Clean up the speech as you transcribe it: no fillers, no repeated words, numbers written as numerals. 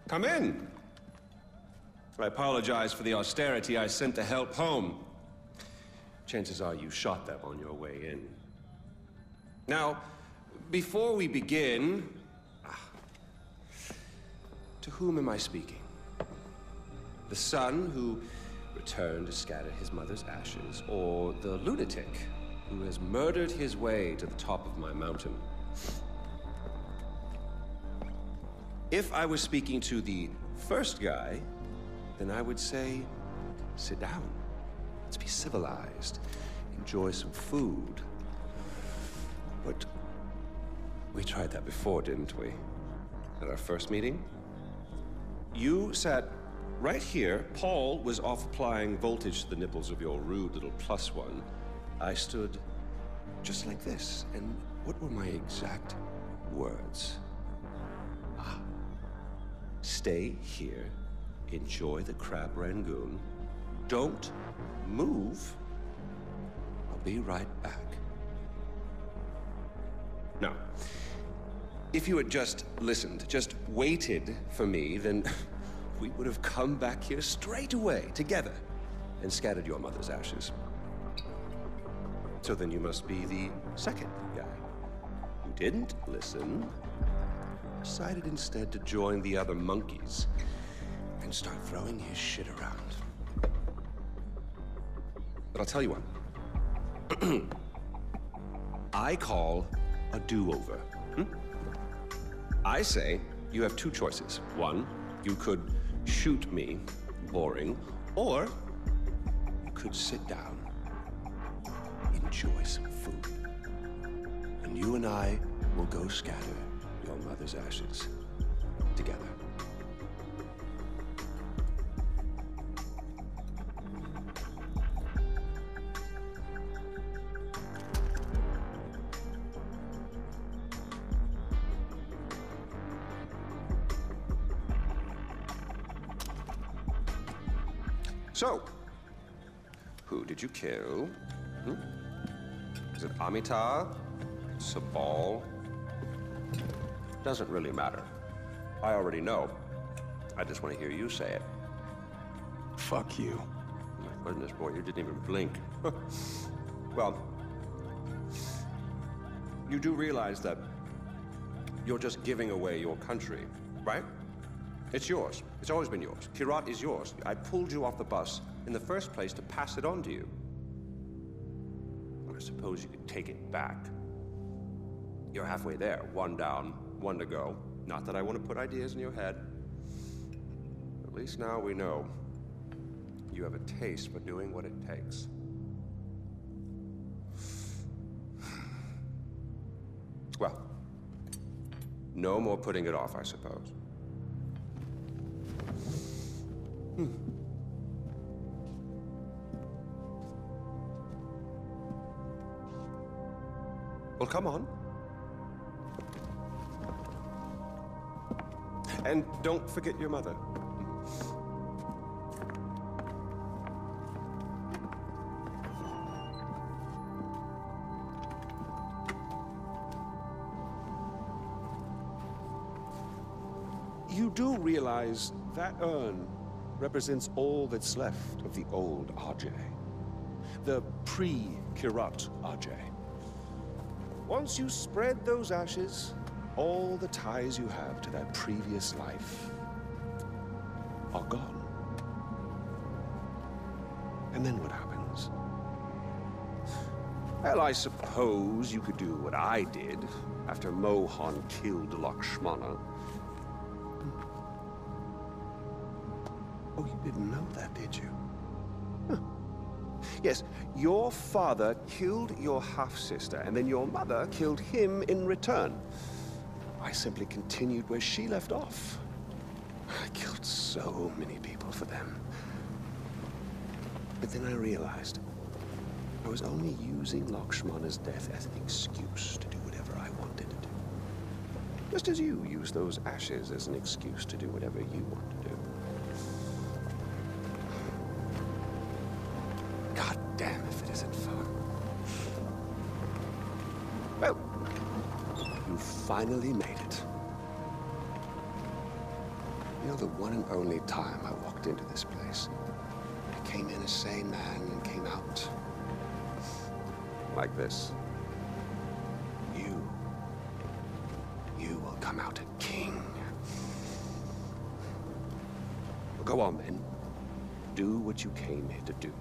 Come in. I apologize for the austerity I sent to help home. Chances are you shot them on your way in. Now, before we begin... to whom am I speaking? The son who returned to scatter his mother's ashes, or the lunatic who has murdered his way to the top of my mountain? If I was speaking to the first guy, then I would say, sit down. Let's be civilized. Enjoy some food. But we tried that before, didn't we? At our first meeting? You sat right here. Paul was off applying voltage to the nipples of your rude little +1. I stood just like this. And what were my exact words? Stay here, enjoy the crab rangoon, don't move, I'll be right back. Now, if you had just listened, just waited for me, then we would have come back here straight away, together, and scattered your mother's ashes. So then you must be the second guy who didn't listen, decided instead to join the other monkeys and start throwing his shit around. But I'll tell you what. I call a do-over. I say you have two choices. One, you could shoot me, boring, or you could sit down, enjoy some food, and you and I will go scatter your mother's ashes together. So, who did you kill? Is it Amitabh? Sabal? Doesn't really matter. I already know. I just want to hear you say it. Fuck you. My goodness, boy, you didn't even blink. Well, you do realize that you're just giving away your country, right? It's yours. It's always been yours. Kyrat is yours. I pulled you off the bus in the first place to pass it on to you. I suppose you could take it back. You're halfway there. One down, one to go. Not that I want to put ideas in your head. At least now we know you have a taste for doing what it takes. Well, no more putting it off, I suppose. Well, come on. And don't forget your mother. You do realize that urn represents all that's left of the old Ajay. The pre-Kyrat Ajay. Once you spread those ashes, all the ties you have to that previous life are gone. And then what happens? Well, I suppose you could do what I did after Mohan killed Lakshmana. Oh, you didn't know that, did you? Huh. Yes, your father killed your half-sister, and then your mother killed him in return. I simply continued where she left off. I killed so many people for them. But then I realized I was only using Lakshmana's death as an excuse to do whatever I wanted to do. Just as you use those ashes as an excuse to do whatever you want to do. God damn if it isn't fun. Well, you finally made it. You know, the one and only time I walked into this place, I came in a sane man and came out like this. You will come out a king. Well, go on then. Do what you came here to do.